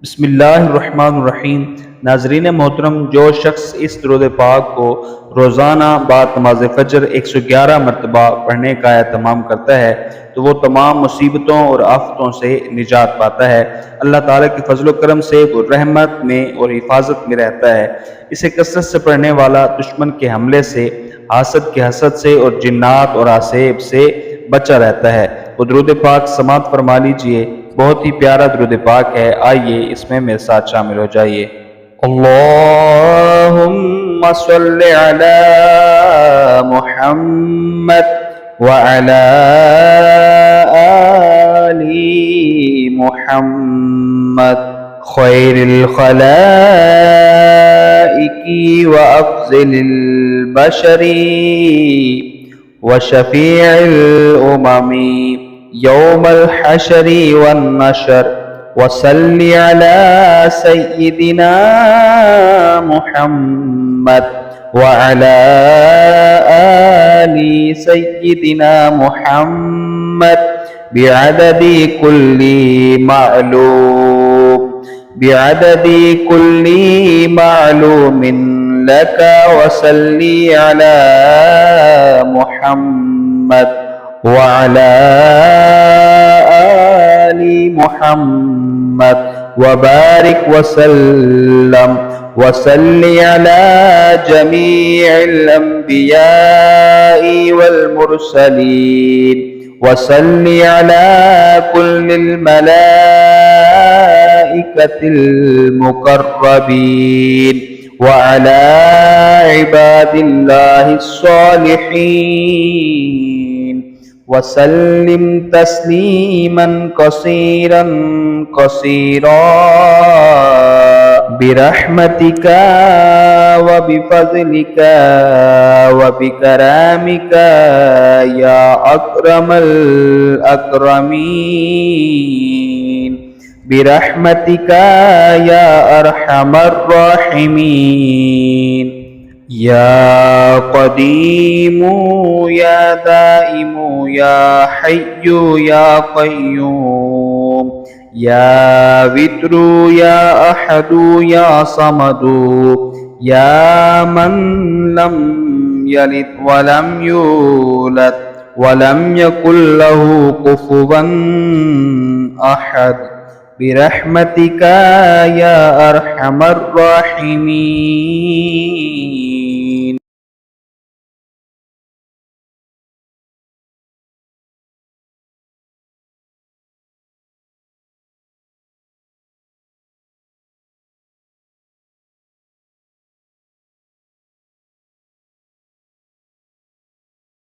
बिस्मिल्लाहिर्रहमानिर्रहीम। नाज़रीन मोहतरम, जो शख्स इस दुरूद पाक को रोज़ाना बाद नमाज फ़जर 111 मरतबा पढ़ने का एहतमाम करता है तो वो तमाम मुसीबतों और आफ़तों से निजात पाता है। अल्लाह ताला के फजल करम से वो रहमत में और हिफाजत में रहता है। इसे कसरत से पढ़ने वाला दुश्मन के हमले से, हासद के हसद से और जिन्नात और आसेब से बचा रहता है। वो दुरूद पाक समात फरमा लीजिए। बहुत ही प्यारा दुरूद पाक है, आइए इसमें मेरे साथ शामिल हो जाइए। अल्लाहुम्मा सल्लि अला मुहम्मद व अला आलि मुहम्मद खैरिल खलाइकी व अफ़ज़लिल बशरी व शफ़ीइल उममी यौमल हशरी वन नशर वसल्लि अला सय्यिदिना मुहम्मद व अला आलि सय्यिदिना मुहम्मद बिअददि कुल्ली मालूमिन लका वसल्लि अला मुहम्मद व अला आलि मुहम्मद व बारिक वसल्लम वसल्लि अला जमीइल अंबियाई वल मुरसलीन वसल्लि अला कुल्लिल मलाइकतिल मुकर्रबीन व अला इबादिल्लाहिस सालिहीन वसल्लिम तस्लीमन कसीरन कसीरा बिरहमतिका व बिफज़लिका व बिकरामिका या अकरमल अकरमीन बिरहमतिका या अरहमर राहिमीन या क़दीमु या दाइमु या हय्यु या क़य्यूम या वित्रु या अहदु या समदु या मन लम यलिद वलम यूलद वलम यकुल लहू कुफुवन अहद बिरहमतिका या अरहमर राहिमीन।